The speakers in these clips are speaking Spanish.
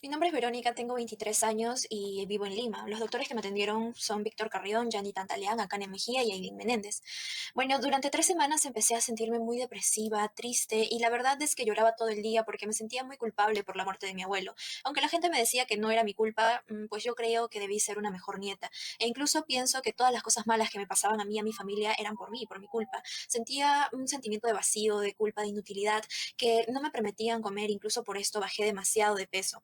Mi nombre es Verónica, tengo 23 años y vivo en Lima. Los doctores que me atendieron son Víctor Carrión, Yandy Tantaleán, Akane Mejía y Aileen Menéndez. Bueno, durante 3 semanas empecé a sentirme muy depresiva, triste y la verdad es que lloraba todo el día porque me sentía muy culpable por la muerte de mi abuelo. Aunque la gente me decía que no era mi culpa, pues yo creo que debí ser una mejor nieta. E incluso pienso que todas las cosas malas que me pasaban a mí y a mi familia eran por mí, por mi culpa. Sentía un sentimiento de vacío, de culpa, de inutilidad, que no me permitían comer, incluso por esto bajé demasiado de peso.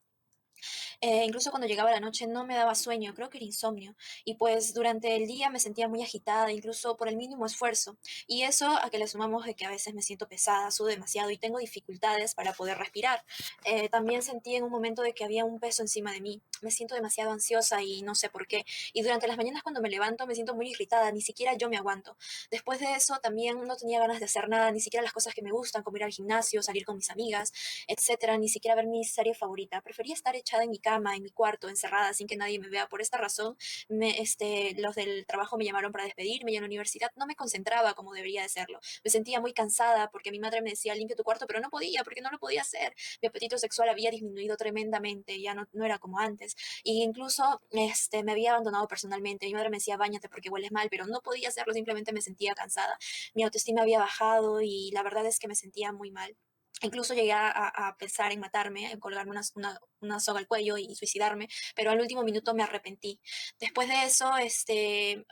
Incluso cuando llegaba la noche no me daba sueño, creo que era insomnio. Y pues durante el día me sentía muy agitada, incluso por el mínimo esfuerzo. Y eso a que le sumamos de que a veces me siento pesada, sudo demasiado y tengo dificultades para poder respirar. También sentí en un momento de que había un peso encima de mí. Me siento demasiado ansiosa y no sé por qué. Y durante las mañanas cuando me levanto me siento muy irritada, ni siquiera yo me aguanto. Después de eso también no tenía ganas de hacer nada, ni siquiera las cosas que me gustan, como ir al gimnasio, salir con mis amigas, etcétera, ni siquiera ver mi serie favorita. Prefería estar echada en mi cama, en mi cuarto, encerrada, sin que nadie me vea. Por esta razón, los del trabajo me llamaron para despedirme y en la universidad no me concentraba como debería de serlo. Me sentía muy cansada porque mi madre me decía, limpia tu cuarto, pero no podía, porque no lo podía hacer. Mi apetito sexual había disminuido tremendamente, ya no era como antes. Y incluso me había abandonado personalmente. Mi madre me decía, báñate porque hueles mal, pero no podía hacerlo, simplemente me sentía cansada. Mi autoestima había bajado y la verdad es que me sentía muy mal. Incluso llegué a pensar en matarme, en colgarme una soga al cuello y suicidarme, pero al último minuto me arrepentí. Después de eso,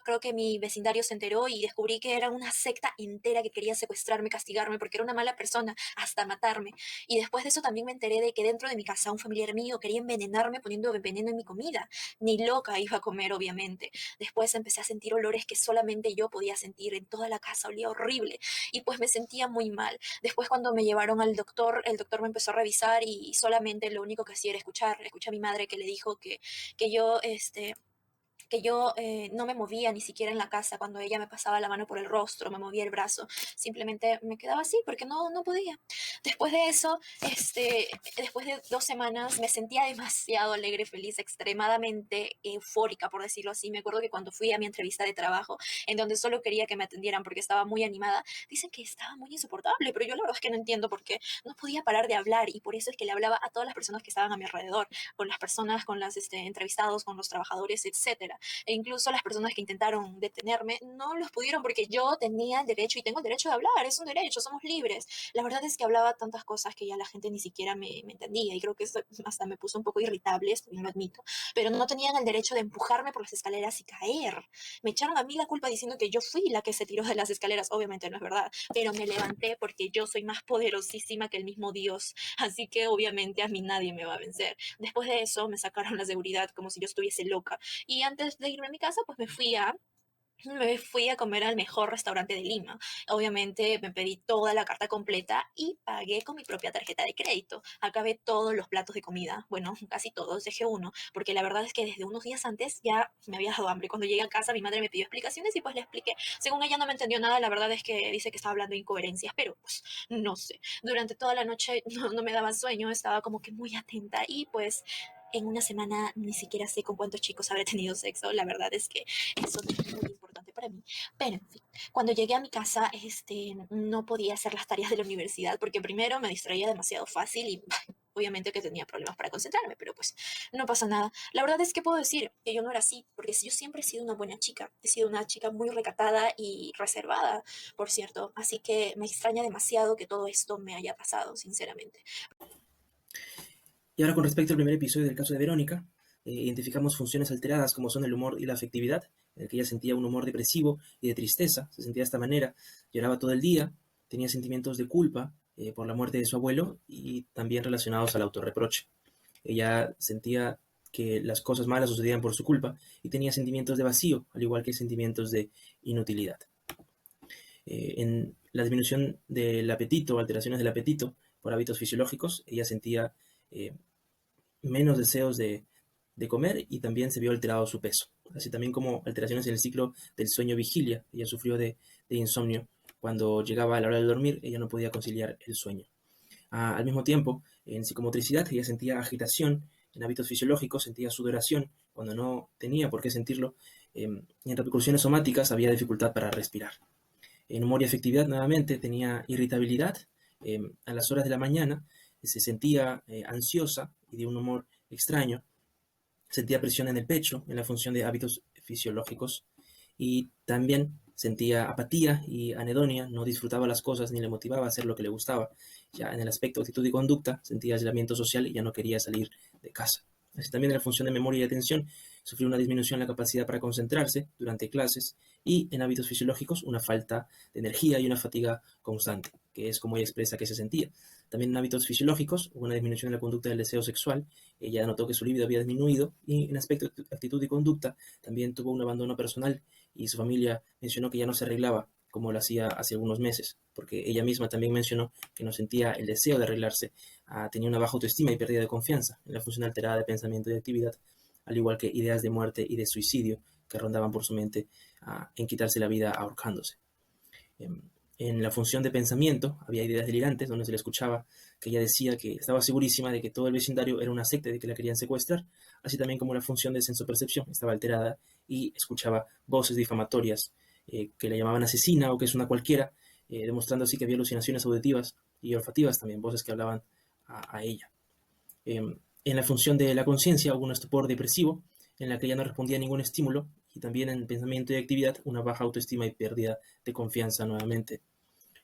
creo que mi vecindario se enteró y descubrí que era una secta entera que quería secuestrarme, castigarme, porque era una mala persona, hasta matarme. Y después de eso también me enteré de que dentro de mi casa un familiar mío quería envenenarme poniendo veneno en mi comida. Ni loca iba a comer, obviamente. Después empecé a sentir olores que solamente yo podía sentir en toda la casa, olía horrible y pues me sentía muy mal. Después cuando me llevaron al doctor, el doctor me empezó a revisar y solamente lo único que hacía era escuchar. Escuché a mi madre que le dijo que yo, no me movía ni siquiera en la casa cuando ella me pasaba la mano por el rostro, me movía el brazo, simplemente me quedaba así porque no podía. Después de eso, después de 2 semanas me sentía demasiado alegre, feliz, extremadamente eufórica, por decirlo así. Me acuerdo que cuando fui a mi entrevista de trabajo, en donde solo quería que me atendieran porque estaba muy animada, dicen que estaba muy insoportable, pero yo la verdad es que no entiendo por qué. No podía parar de hablar y por eso es que le hablaba a todas las personas que estaban a mi alrededor, con las personas, con los entrevistados, con los trabajadores, etcétera. E incluso las personas que intentaron detenerme no los pudieron porque yo tenía el derecho y tengo el derecho de hablar, es un derecho, somos libres. La verdad es que hablaba tantas cosas que ya la gente ni siquiera me entendía y creo que eso hasta me puso un poco irritable, esto bien lo admito, pero no tenían el derecho de empujarme por las escaleras y caer. Me echaron a mí la culpa diciendo que yo fui la que se tiró de las escaleras, obviamente no es verdad, pero me levanté porque yo soy más poderosísima que el mismo Dios, así que obviamente a mí nadie me va a vencer. Después de eso me sacaron la seguridad como si yo estuviese loca y antes de irme a mi casa, pues me fui a comer al mejor restaurante de Lima. Obviamente me pedí toda la carta completa y pagué con mi propia tarjeta de crédito. Acabé todos los platos de comida, bueno, casi todos, dejé uno, porque la verdad es que desde unos días antes ya me había dado hambre. Cuando llegué a casa mi madre me pidió explicaciones y pues le expliqué. Según ella no me entendió nada, la verdad es que dice que estaba hablando de incoherencias, pero pues no sé. Durante toda la noche no me daba sueño, estaba como que muy atenta y pues en una semana ni siquiera sé con cuántos chicos habré tenido sexo. La verdad es que eso no es muy importante para mí. Pero en fin, cuando llegué a mi casa, no podía hacer las tareas de la universidad porque primero me distraía demasiado fácil y obviamente que tenía problemas para concentrarme, pero pues no pasa nada. La verdad es que puedo decir que yo no era así, porque yo siempre he sido una buena chica. He sido una chica muy recatada y reservada, por cierto. Así que me extraña demasiado que todo esto me haya pasado, sinceramente. Y ahora con respecto al primer episodio del caso de Verónica, identificamos funciones alteradas como son el humor y la afectividad, en el que ella sentía un humor depresivo y de tristeza, se sentía de esta manera, lloraba todo el día, tenía sentimientos de culpa por la muerte de su abuelo y también relacionados al autorreproche. Ella sentía que las cosas malas sucedían por su culpa y tenía sentimientos de vacío, al igual que sentimientos de inutilidad. En la disminución del apetito, alteraciones del apetito por hábitos fisiológicos, ella sentía eh, menos deseos de comer y también se vio alterado su peso, así también como alteraciones en el ciclo del sueño-vigilia. Ella sufrió de insomnio. Cuando llegaba a la hora de dormir, ella no podía conciliar el sueño. Al mismo tiempo, en psicomotricidad, ella sentía agitación, en hábitos fisiológicos sentía sudoración cuando no tenía por qué sentirlo, y en repercusiones somáticas había dificultad para respirar. En humor y efectividad, nuevamente, tenía irritabilidad. A las horas de la mañana se sentía ansiosa y de un humor extraño. Sentía presión en el pecho, en la función de hábitos fisiológicos, y también sentía apatía y anedonia, no disfrutaba las cosas ni le motivaba a hacer lo que le gustaba. Ya en el aspecto actitud y conducta, sentía aislamiento social y ya no quería salir de casa. Así también en la función de memoria y atención, sufrió una disminución en la capacidad para concentrarse durante clases y en hábitos fisiológicos una falta de energía y una fatiga constante, que es como ella expresa que se sentía. También en hábitos fisiológicos hubo una disminución en la conducta del deseo sexual. Ella notó que su libido había disminuido y en aspecto de actitud y conducta también tuvo un abandono personal y su familia mencionó que ya no se arreglaba como lo hacía hace algunos meses, porque ella misma también mencionó que no sentía el deseo de arreglarse, tenía una baja autoestima y pérdida de confianza en la función alterada de pensamiento y actividad, al igual que ideas de muerte y de suicidio que rondaban por su mente en quitarse la vida ahorcándose. En la función de pensamiento había ideas delirantes donde se le escuchaba que ella decía que estaba segurísima de que todo el vecindario era una secta, de que la querían secuestrar, así también como la función de sensopercepción estaba alterada y escuchaba voces difamatorias que la llamaban asesina o que es una cualquiera, demostrando así que había alucinaciones auditivas y olfativas también, voces que hablaban a ella. En la función de la conciencia hubo un estupor depresivo en la que ella no respondía a ningún estímulo y también en pensamiento y actividad una baja autoestima y pérdida de confianza nuevamente.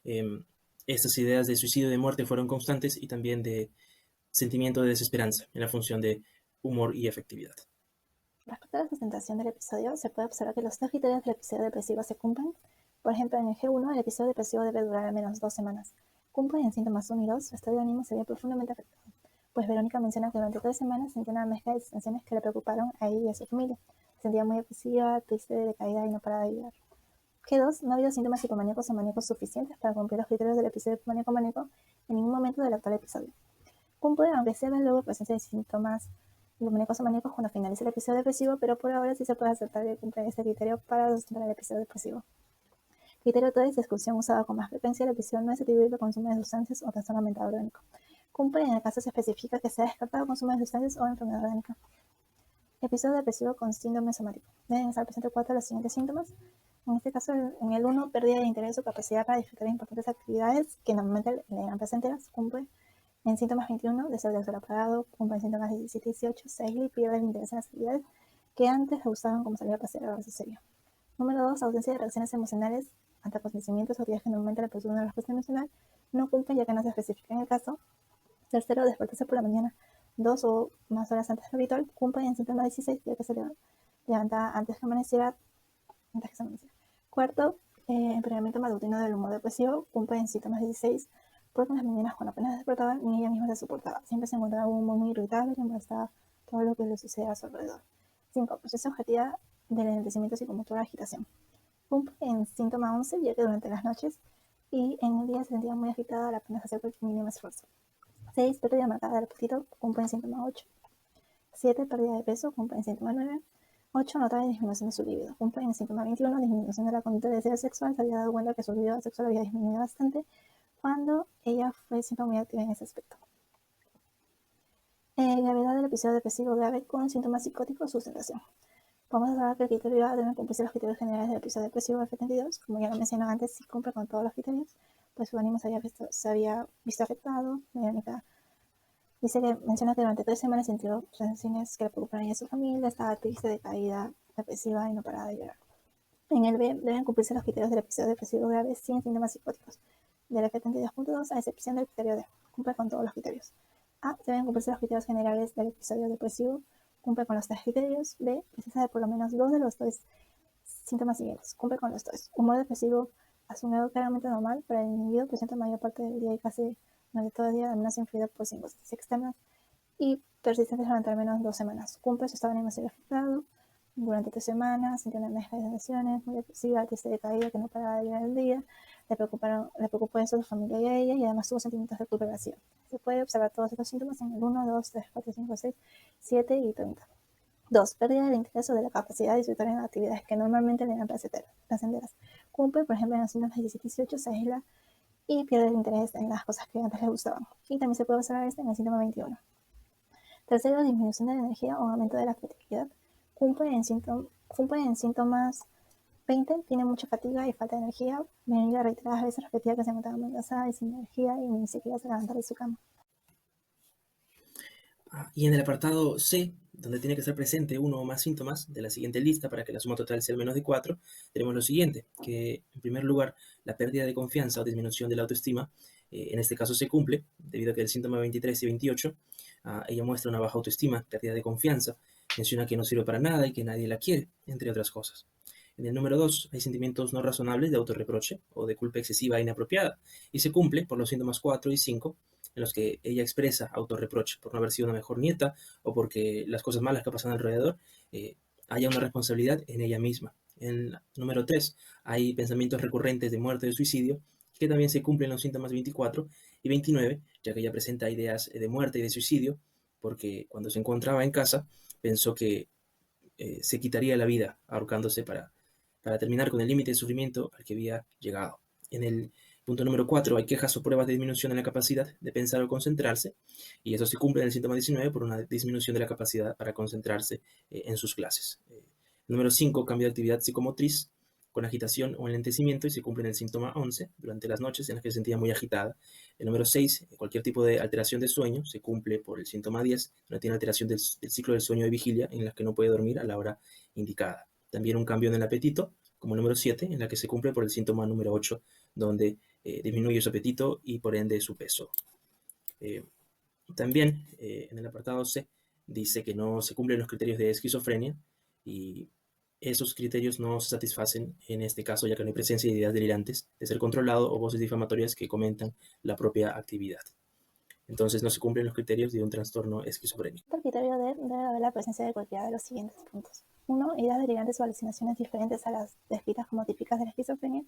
Eh, Estas ideas de suicidio y de muerte fueron constantes y también de sentimiento de desesperanza en la función de humor y efectividad. Respecto a la sustentación del episodio, se puede observar que los dos criterios del episodio depresivo se cumplen. Por ejemplo, en el G1, el episodio depresivo debe durar al menos 2 semanas. Cumple en síntomas 1 y 2, su estado de ánimo se ve profundamente afectado, pues Verónica menciona que durante 3 semanas sintió una mezcla de sensaciones que le preocuparon a ella y a su familia. Se sentía muy depresiva, triste, decaída y no paraba de llorar. G2, no ha habido síntomas psicomaníacos o maníacos suficientes para cumplir los criterios del episodio maníaco en ningún momento del actual episodio. Cumple, aunque se ve luego presencia de síntomas maníacos o maníacos cuando finalice el episodio depresivo, pero por ahora sí se puede aceptar que cumple este criterio para sustentar el episodio depresivo. Criterio 3 de exclusión usado con más frecuencia. El episodio no es atribuible a consumo de sustancias o trastorno mental orgánico. Cumple en el caso se especifica que se ha descartado consumo de sustancias o enfermedad orgánica. Episodio depresivo con síndrome somático. Deben estar presentes 4 de los siguientes síntomas. En este caso, en el 1, pérdida de interés o capacidad para disfrutar de importantes actividades que normalmente le eran placenteras. Cumple en síntomas 21, deseo sexual apagado. Cumple en síntomas 17 y 18, se aísla y pierde el interés en las actividades que antes le gustaban, como salir a pasear o verse serio. Número 2, ausencia de reacciones emocionales ante acontecimientos o actividades que normalmente le producen una respuesta emocional. No cumple ya que no se especifica en el caso. Tercero, despertarse por la mañana 2 o más horas antes de lo habitual. Cumple en síntomas 16, ya que se levanta antes que amaneciera. Cuarto, empeoramiento matutino del humor depresivo. Cumple en síntomas 16, porque en las mañanas cuando apenas despertaba ni ella misma se soportaba. Siempre se encontraba un humor muy irritable que molestaba todo lo que le sucedía a su alrededor. 5. Proceso objetiva del enlentecimiento psicomotor, agitación. Cumple en síntoma 11, ya que durante las noches y en el día se sentía muy agitada al apenas hacer cualquier mínimo esfuerzo. 6. Pérdida marcada del apetito. Cumple en síntoma 8. 7. Pérdida de peso. Cumple en síntoma 9. 8. Notable disminución de su libido. Cumple en síntoma 21. Disminución de la conducta de deseo sexual. Se había dado cuenta que su libido sexual había disminuido bastante cuando ella fue siempre muy activa en ese aspecto. Gravedad del episodio depresivo grave con síntomas psicóticos, sustentación. Vamos a saber que el criterio A deben cumplirse los criterios generales del episodio depresivo F32. Como ya lo mencioné antes, si cumple con todos los criterios, pues su ánimo se había visto afectado. Verónica menciona que durante 3 semanas sintió sensaciones que le preocuparon a ella y a su familia, estaba triste, decaída, depresiva y no paraba de llorar. En el B deben cumplirse los criterios del episodio depresivo grave sin síntomas psicóticos, del F32.2 a excepción del criterio D. Cumple con todos los criterios. A. Deben cumplirse los criterios generales del episodio depresivo. Cumple con los 3 criterios. B. Precisa de por lo menos 2 de los 3 síntomas siguientes. Cumple con los 3. Humor depresivo asumido claramente normal, pero el individuo presenta mayor parte del día y casi durante todo el día, al menos influido por circunstancias externas y persistentes durante al menos 2 semanas. Cumple su estado de ánimo afectado durante 3 semanas, sintió una mezcla de sensaciones, muy depresiva, triste, decaída, que no paraba de llorar el día, le preocupó eso a su familia y a ella, y además tuvo sentimientos de culpa y vacío. Se puede observar todos estos síntomas en el 1, 2, 3, 4, 5, 6, 7 y 30. 2. Pérdida del interés o de la capacidad de disfrutar en actividades que normalmente le eran placenteras. Cumple, por ejemplo, en los síntomas 17 y 18, se aísla y pierde el interés en las cosas que antes le gustaban. Y también se puede observar esto en el síntoma 21. Tercero, disminución de la energía o aumento de la creatividad. Cumple en síntomas 20, tiene mucha fatiga y falta de energía. Verónica reiteradas veces repetía que se encontraba muy cansada y sin energía y ni siquiera se levantaba de su cama. Y en el apartado C, donde tiene que estar presente uno o más síntomas de la siguiente lista para que la suma total sea al menos de 4, tenemos lo siguiente, que en primer lugar, la pérdida de confianza o disminución de la autoestima, en este caso se cumple, debido a que el síntoma 23 y 28, ella muestra una baja autoestima, pérdida de confianza, menciona que no sirve para nada y que nadie la quiere, entre otras cosas. En el número 2 hay sentimientos no razonables de autorreproche o de culpa excesiva e inapropiada, y se cumple por los síntomas 4 y 5, en los que ella expresa autorreproche por no haber sido una mejor nieta o porque las cosas malas que pasan alrededor haya una responsabilidad en ella misma. En el número 3 hay pensamientos recurrentes de muerte o de suicidio, que también se cumplen los síntomas 24 y 29, ya que ella presenta ideas de muerte y de suicidio, porque cuando se encontraba en casa pensó que se quitaría la vida ahorcándose para terminar con el límite de sufrimiento al que había llegado. En el punto número 4 hay quejas o pruebas de disminución en la capacidad de pensar o concentrarse, y eso se cumple en el síntoma 19 por una disminución de la capacidad para concentrarse en sus clases. Número 5, cambio de actividad psicomotriz con agitación o enlentecimiento, y se cumple en el síntoma 11 durante las noches en las que se sentía muy agitada. El número 6, cualquier tipo de alteración de sueño, se cumple por el síntoma 10, donde tiene alteración del ciclo del sueño de vigilia en la que no puede dormir a la hora indicada. También un cambio en el apetito, como el número 7, en la que se cumple por el síntoma número 8, donde disminuye su apetito y por ende su peso. También en el apartado C dice que no se cumplen los criterios de esquizofrenia, y esos criterios no se satisfacen en este caso, ya que no hay presencia de ideas delirantes, de ser controlado o voces difamatorias que comentan la propia actividad. Entonces no se cumplen los criterios de un trastorno esquizofrénico. El criterio D debe haber la presencia de cualquiera de los siguientes puntos. 1. Ideas delirantes o alucinaciones diferentes a las descritas como típicas de la esquizofrenia,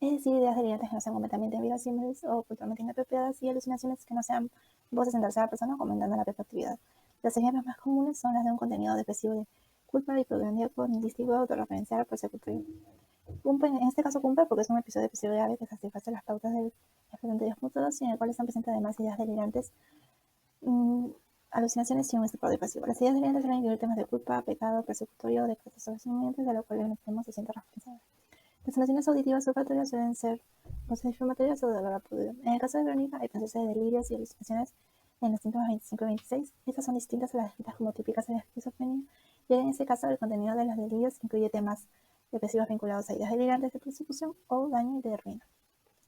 es decir, ideas delirantes que no sean completamente verosímiles o culturalmente inapropiadas, y alucinaciones que no sean voces en tercera persona comentando la propia actividad. Los ejemplos más comunes son las de un contenido depresivo de culpa, hipocondríaco, nihilístico, autorreferencial, persecutorio. En este caso cumple porque es un episodio depresivo grave que satisface las pautas del expediente 10.2 y en el cual están presentes además ideas delirantes, alucinaciones y un estado depresivo. Las ideas delirantes suelen incluir temas de culpa, pecado, persecutorio, decretos sobre sentimientos, de lo cual el enfermo se siente responsable. Las emociones auditivas o olfatorias suelen ser voces difamatorias o de dolor aplaudido. En el caso de Verónica, hay presencia de delirios y alucinaciones en los síntomas 25 y 26. Estas son distintas a las descritas como típicas de la esquizofrenia, y en este caso el contenido de los delirios incluye temas depresivos vinculados a ideas delirantes de persecución o daño y de ruina.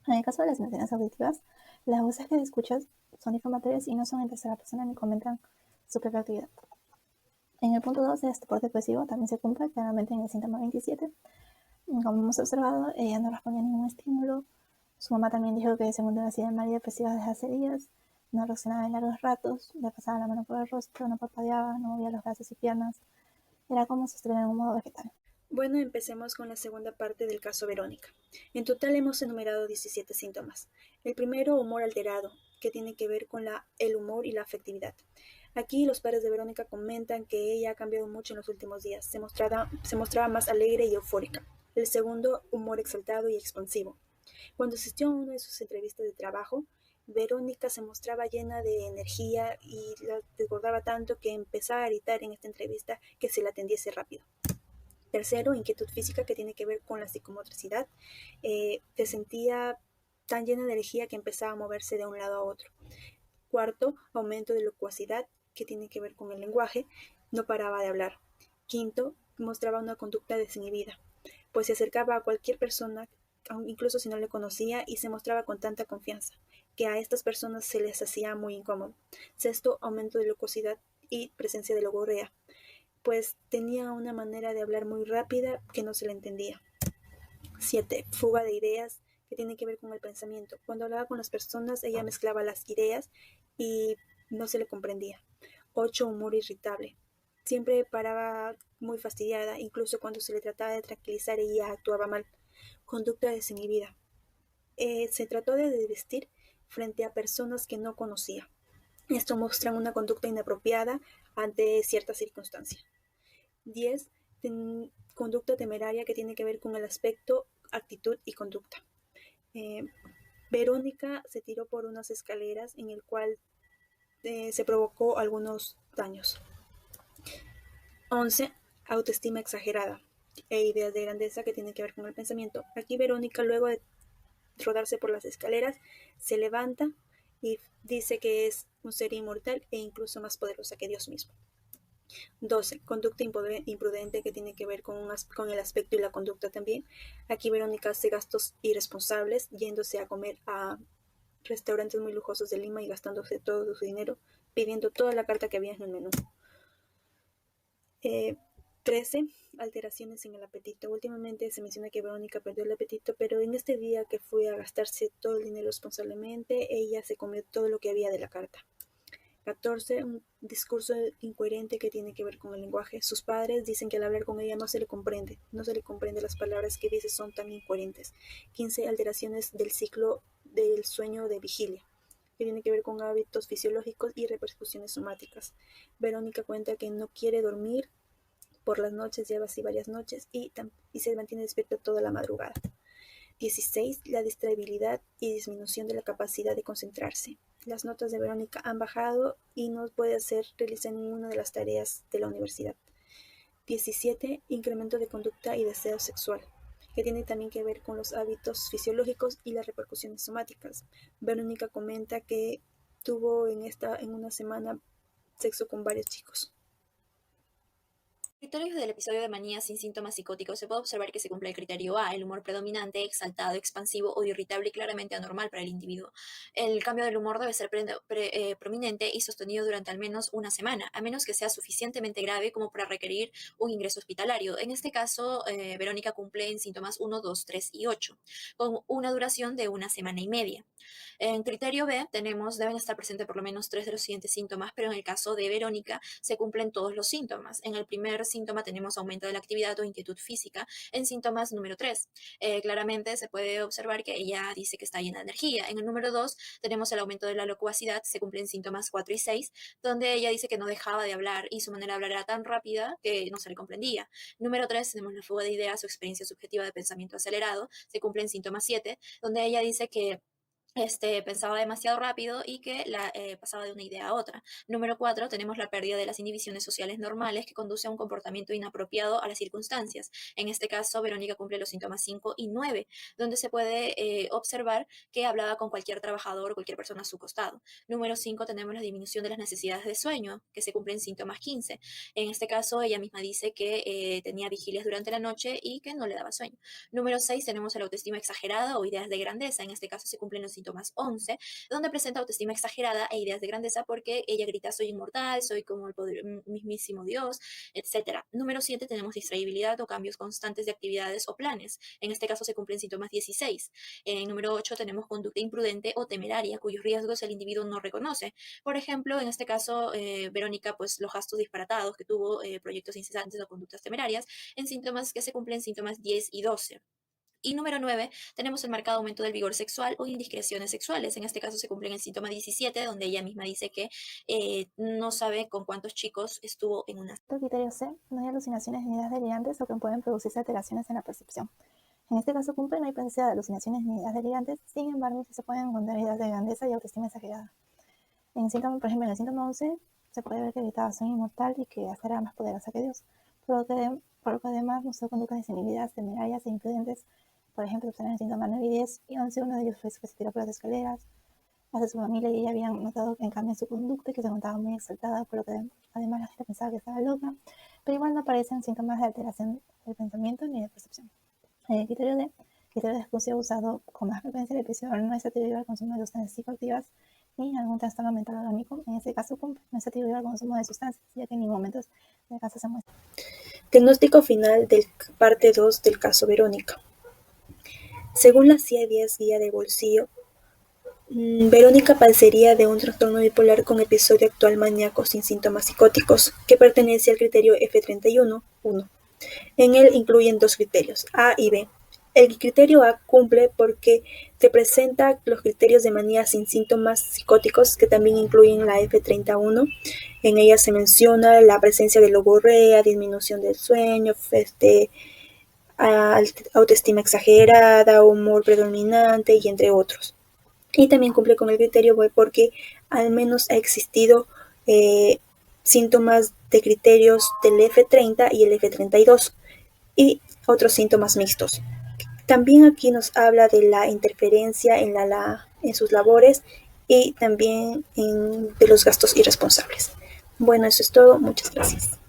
En el caso de las emociones auditivas, las voces que escuchas son difamatorias y no son en tercera persona ni comentan su propia actividad. En el punto 2 de estupor depresivo también se cumple claramente en el síntoma 27. Como hemos observado, ella no respondía a ningún estímulo. Su mamá también dijo que según la ansiedad María depresiva desde hace días, no reaccionaba en largos ratos, le pasaba la mano por el rostro, no parpadeaba, no movía los brazos y piernas. Era como si estuviera en un modo vegetal. Bueno, empecemos con la segunda parte del caso Verónica. En total hemos enumerado 17 síntomas. El primero, humor alterado, que tiene que ver con el humor y la afectividad. Aquí los padres de Verónica comentan que ella ha cambiado mucho en los últimos días. Se mostraba más alegre y eufórica. El segundo, humor exaltado y expansivo. Cuando asistió a una de sus entrevistas de trabajo, Verónica se mostraba llena de energía y la desbordaba tanto que empezaba a gritar en esta entrevista que se la atendiese rápido. Tercero, inquietud física, que tiene que ver con la psicomotricidad. Se sentía tan llena de energía que empezaba a moverse de un lado a otro. Cuarto, aumento de locuacidad, que tiene que ver con el lenguaje. No paraba de hablar. Quinto, mostraba una conducta desinhibida, pues se acercaba a cualquier persona, incluso si no le conocía, y se mostraba con tanta confianza, que a estas personas se les hacía muy incómodo. Sexto, aumento de locuacidad y presencia de logorrea, pues tenía una manera de hablar muy rápida que no se le entendía. 7. Fuga de ideas, que tiene que ver con el pensamiento. Cuando hablaba con las personas, ella mezclaba las ideas y no se le comprendía. 8. Humor irritable. Siempre paraba muy fastidiada, incluso cuando se le trataba de tranquilizar, ella actuaba mal. Conducta desinhibida. Se trató de desvestir frente a personas que no conocía. Esto muestra una conducta inapropiada ante ciertas circunstancias. 10. Conducta temeraria, que tiene que ver con el aspecto, actitud y conducta. Verónica se tiró por unas escaleras en el cual se provocó algunos daños. 11. Autoestima exagerada e ideas de grandeza, que tienen que ver con el pensamiento. Aquí Verónica, luego de rodarse por las escaleras, se levanta y dice que es un ser inmortal e incluso más poderosa que Dios mismo. 12. Conducta imprudente, que tiene que ver con el aspecto y la conducta también. Aquí Verónica hace gastos irresponsables, yéndose a comer a restaurantes muy lujosos de Lima y gastándose todo su dinero, pidiendo toda la carta que había en el menú. 13. Alteraciones en el apetito. Últimamente se menciona que Verónica perdió el apetito, pero en este día que fue a gastarse todo el dinero responsablemente, ella se comió todo lo que había de la carta. 14. Un discurso incoherente, que tiene que ver con el lenguaje. Sus padres dicen que al hablar con ella no se le comprende las palabras que dice, son tan incoherentes. 15. Alteraciones del ciclo del sueño de vigilia, que tiene que ver con hábitos fisiológicos y repercusiones somáticas. Verónica cuenta que no quiere dormir por las noches, lleva así varias noches y se mantiene despierta toda la madrugada. 16. La distraibilidad y disminución de la capacidad de concentrarse. Las notas de Verónica han bajado y no puede realizar ninguna de las tareas de la universidad. 17. Incremento de conducta y deseo sexual, que tiene también que ver con los hábitos fisiológicos y las repercusiones somáticas. Verónica comenta que tuvo en una semana sexo con varios chicos. Criterios del episodio de manía sin síntomas psicóticos. Se puede observar que se cumple el criterio A, el humor predominante, exaltado, expansivo o irritable y claramente anormal para el individuo. El cambio del humor debe ser prominente y sostenido durante al menos una semana, a menos que sea suficientemente grave como para requerir un ingreso hospitalario. En este caso, Verónica cumple en síntomas 1, 2, 3 y 8, con una duración de una semana y media. En criterio B deben estar presentes por lo menos 3 de los siguientes síntomas, pero en el caso de Verónica se cumplen todos los síntomas. En el primer síntoma tenemos aumento de la actividad o inquietud física. En síntomas número 3, claramente se puede observar que ella dice que está llena de energía. En el número 2 tenemos el aumento de la locuacidad, se cumplen síntomas 4 y 6, donde ella dice que no dejaba de hablar y su manera de hablar era tan rápida que no se le comprendía. Número 3 tenemos la fuga de ideas o experiencia subjetiva de pensamiento acelerado, se cumple en síntomas 7, donde ella dice que pensaba demasiado rápido y que pasaba de una idea a otra. Número 4, tenemos la pérdida de las inhibiciones sociales normales, que conduce a un comportamiento inapropiado a las circunstancias. En este caso, Verónica cumple los síntomas 5 y 9, donde se puede observar que hablaba con cualquier trabajador o cualquier persona a su costado. Número 5, tenemos la disminución de las necesidades de sueño, que se cumple en síntomas 15. En este caso, ella misma dice que tenía vigilias durante la noche y que no le daba sueño. Número 6, tenemos la autoestima exagerada o ideas de grandeza. En este caso se cumplen los síntomas 11, donde presenta autoestima exagerada e ideas de grandeza porque ella grita: soy inmortal, soy como el mismísimo Dios, etc. Número 7, tenemos distraibilidad o cambios constantes de actividades o planes. En este caso se cumplen síntomas 16. Número 8, tenemos conducta imprudente o temeraria, cuyos riesgos el individuo no reconoce. Por ejemplo, en este caso, Verónica, pues los gastos disparatados que tuvo, proyectos incesantes o conductas temerarias, en síntomas que se cumplen síntomas 10 y 12. Y número 9, tenemos el marcado aumento del vigor sexual o indiscreciones sexuales. En este caso se cumple en el síntoma 17, donde ella misma dice que no sabe con cuántos chicos estuvo en una. Criterio C, no hay alucinaciones ni ideas delirantes o que pueden producirse alteraciones en la percepción. En este caso cumple, no hay presencia de alucinaciones ni ideas delirantes, sin embargo sí se pueden encontrar ideas de grandeza y autoestima exagerada. En el síntoma, por ejemplo, en el síntoma 11 se puede ver que gritaba: soy inmortal y que hasta era más poderosa que Dios, por lo que además mostró conductas desinhibidas, temerarias e imprudentes. Por ejemplo, en el síntoma 9 y 10 y 11, uno de ellos fue que se tiró por las escaleras. Las de su familia y ella habían notado en cambio en su conducta que se encontraba muy exaltada, por lo que además la gente pensaba que estaba loca, pero igual no aparecen síntomas de alteración del pensamiento ni de percepción. El criterio de excusa usado con más frecuencia el episodio no es atribuido al consumo de sustancias psicoactivas ni algún trastorno mental orgánico. En este caso no es atribuido al consumo de sustancias, ya que en ningún momento del caso se muestra. Diagnóstico final del parte 2 del caso Verónica. Según la CIA-10 guía de bolsillo, Verónica padecería de un trastorno bipolar con episodio actual maníaco sin síntomas psicóticos, que pertenece al criterio F31.1. En él incluyen dos criterios, A y B. El criterio A cumple porque te presenta los criterios de manía sin síntomas psicóticos, que también incluyen la F31. En ella se menciona la presencia de logorrea, disminución del sueño, autoestima exagerada, humor predominante y entre otros. Y también cumple con el criterio B porque al menos ha existido síntomas de criterios del F30 y el F32 y otros síntomas mixtos. También aquí nos habla de la interferencia en sus labores y también de los gastos irresponsables. Bueno, eso es todo. Muchas gracias.